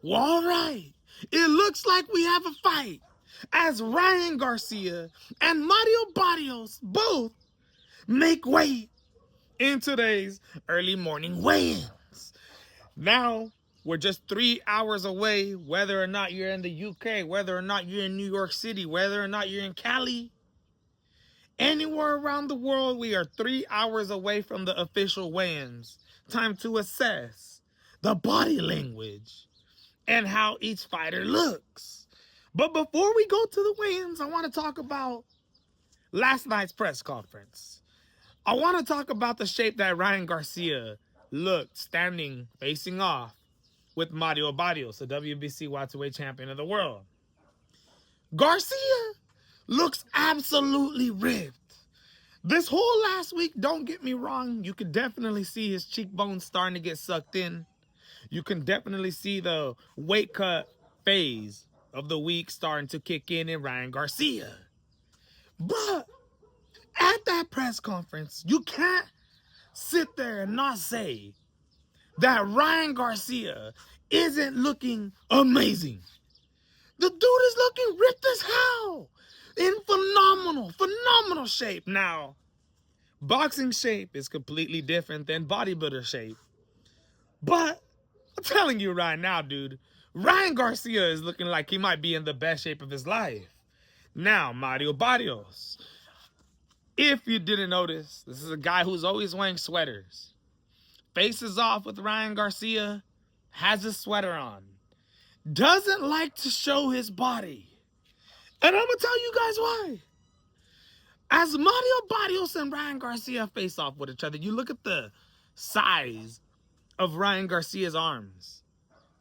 Well, all right. It looks like we have a fight as Ryan Garcia and Mario Barrios both make way in today's early morning weigh-ins. Now, we're just 3 hours away, whether or not you're in the UK, whether or not you're in New York City, whether or not you're in Cali, anywhere around the world, we are 3 hours away from the official weigh-ins. Time to assess the body language and how each fighter looks. But before we go to the weigh-ins, I want to talk about last night's press conference. I want to talk about the shape that Ryan Garcia looked standing, facing off with Mario Barrios, the WBC welterweight champion of the world. Garcia looks absolutely ripped. This whole last week, don't get me wrong, you could definitely see his cheekbones starting to get sucked in. You can definitely see the weight cut phase of the week starting to kick in Ryan Garcia. But at that press conference, you can't sit there and not say that Ryan Garcia isn't looking amazing. The dude is looking ripped as hell. In phenomenal shape. Now, boxing shape is completely different than bodybuilder shape. But I'm telling you right now, dude, Ryan Garcia is looking like he might be in the best shape of his life. Now, Mario Barrios. If you didn't notice, this is a guy who's always wearing sweaters. Faces off with Ryan Garcia, has a sweater on. Doesn't like to show his body. And I'm going to tell you guys why. As Mario Barrios and Ryan Garcia face off with each other, you look at the size of Ryan Garcia's arms.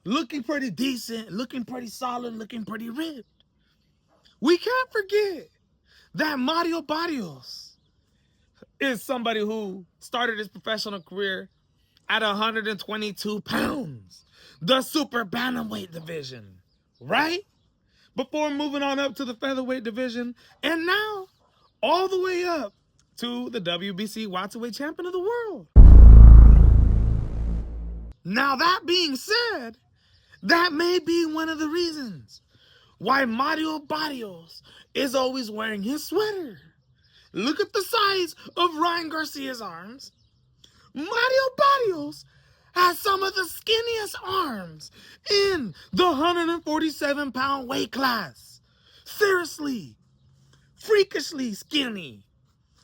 Looking pretty decent, looking pretty solid, looking pretty ripped. We can't forget that Mario Barrios is somebody who started his professional career at 122 pounds. The super bantamweight division, right? Before moving on up to the featherweight division, and now all the way up to the WBC welterweight champion of the world. Now, that being said, that may be one of the reasons why Mario Barrios is always wearing his sweater. Look at the size of Ryan Garcia's arms. Mario Barrios has some of the skinniest arms in the 147-pound weight class. Seriously, freakishly skinny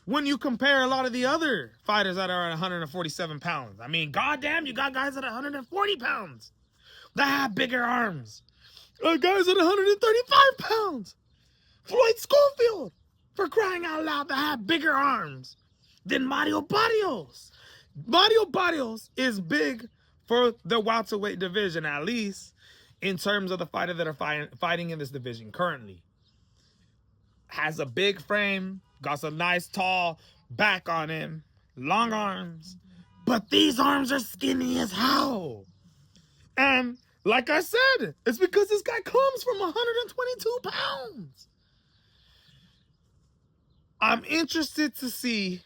when you compare a lot of the other fighters that are at 147 pounds. I mean, goddamn, you got guys at 140 pounds that have bigger arms. Guys at 135 pounds. Floyd Schofield, for crying out loud, that have bigger arms than Mario Barrios. Mario Barrios is big for the welterweight division, at least in terms of the fighters that are fighting in this division currently. Has a big frame, got some nice tall back on him, long arms, but these arms are skinny as hell. And like I said, it's because this guy comes from 122 pounds. I'm interested to see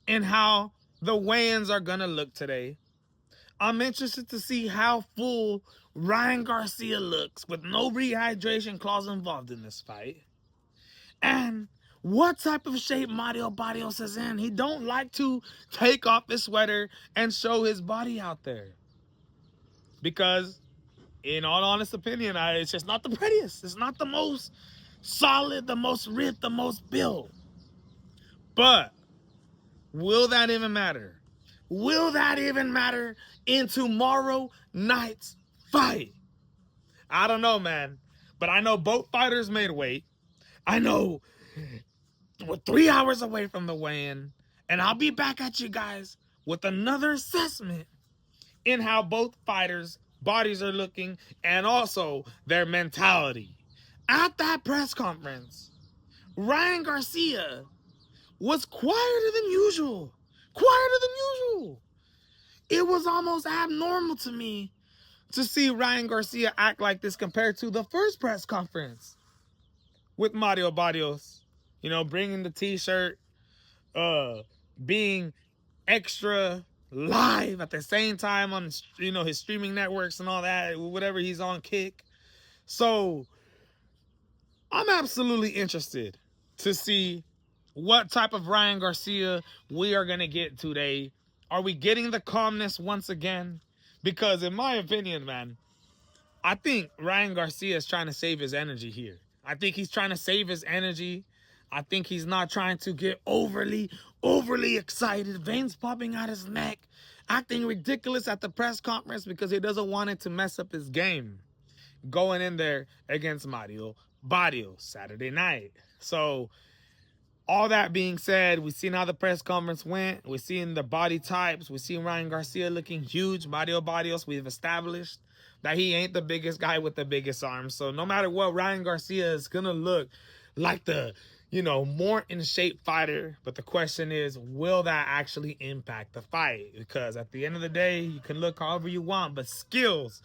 in how the weigh-ins are going to look today. I'm interested to see how full Ryan Garcia looks with no rehydration clause involved in this fight. And what type of shape Mario Barrios is in. He don't like to take off his sweater and show his body out there. Because, in all honest opinion, it's just not the prettiest. It's not the most solid, the most ripped, the most built. But will that even matter? Will that even matter in tomorrow night's fight? I don't know, man. But I know both fighters made weight. I know we're 3 hours away from the weigh-in. And I'll be back at you guys with another assessment in how both fighters' bodies are looking and also their mentality. At that press conference, Ryan Garcia was quieter than usual. It was almost abnormal to me to see Ryan Garcia act like this compared to the first press conference with Mario Barrios. You know, bringing the t-shirt, being extra live at the same time on, you know, his streaming networks and all that, whatever he's on Kick. So I'm absolutely interested to see what type of Ryan Garcia we are going to get today. Are we getting the calmness once again? Because in my opinion, man, I think Ryan Garcia is trying to save his energy here. I think he's trying to save his energy. I think he's not trying to get overly excited. Veins popping out his neck. Acting ridiculous at the press conference because he doesn't want it to mess up his game. Going in there against Mario Barrios Saturday night. So, all that being said, we've seen how the press conference went. We've seen the body types. We've seen Ryan Garcia looking huge. Mario Barrios, we've established that he ain't the biggest guy with the biggest arms. So no matter what, Ryan Garcia is going to look like the, you know, more in shape fighter. But the question is, will that actually impact the fight? Because at the end of the day, you can look however you want, but skills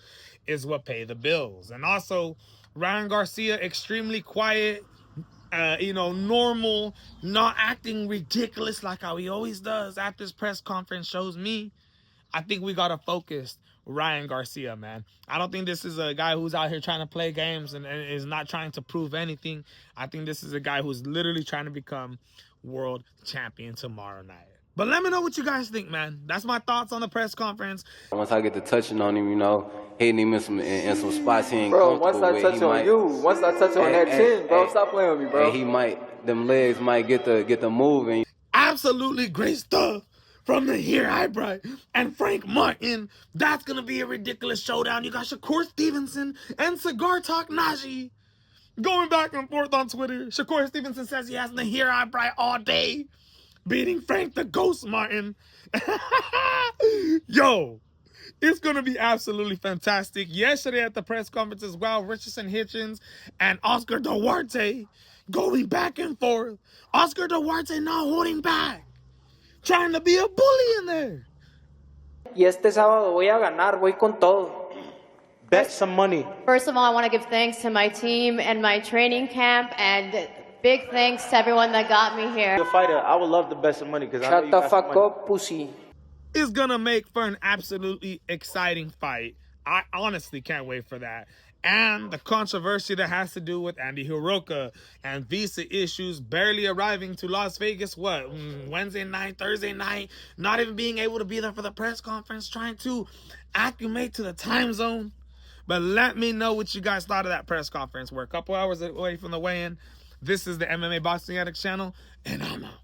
is what pay the bills. And also, Ryan Garcia, extremely quiet, you know, normal, not acting ridiculous like how he always does after his press conference shows me. I think we got to focus Ryan Garcia, man. I don't think this is a guy who's out here trying to play games and is not trying to prove anything. I think this is a guy who's literally trying to become world champion tomorrow night. But let me know what you guys think, man. That's my thoughts on the press conference. Once I get to touching on him, you know, hitting him in some spots he ain't bro, comfortable with. Once I touch on you, once I touch on that chin, bro, stop playing with me, bro. He might, them legs might get the moving. Absolutely great stuff from the Here Eyebrow and Frank Martin. That's going to be a ridiculous showdown. You got Shakur Stevenson and Cigar Talk Najee going back and forth on Twitter. Shakur Stevenson says he has the Here Eyebrow all day, beating Frank the Ghost Martin. Yo, it's going to be absolutely fantastic. Yesterday at the press conference as well, Richardson Hitchens and Oscar Duarte going back and forth. Oscar Duarte not holding back, trying to be a bully in there. Y este sábado voy a ganar, voy con todo. Bet some money. First of all, I want to give thanks to my team and my training camp, and big thanks to everyone that got me here. The fighter, I would love to bet some money because I know you Shut the got some fuck money. up, pussy. It's going to make for an absolutely exciting fight. I honestly can't wait for that. And the controversy that has to do with Andy Hiroka and visa issues, barely arriving to Las Vegas, Wednesday night, Thursday night, not even being able to be there for the press conference, trying to acclimate to the time zone. But let me know what you guys thought of that press conference. We're a couple hours away from the weigh-in. This is the MMA Boxing Addicts channel, and I'm out.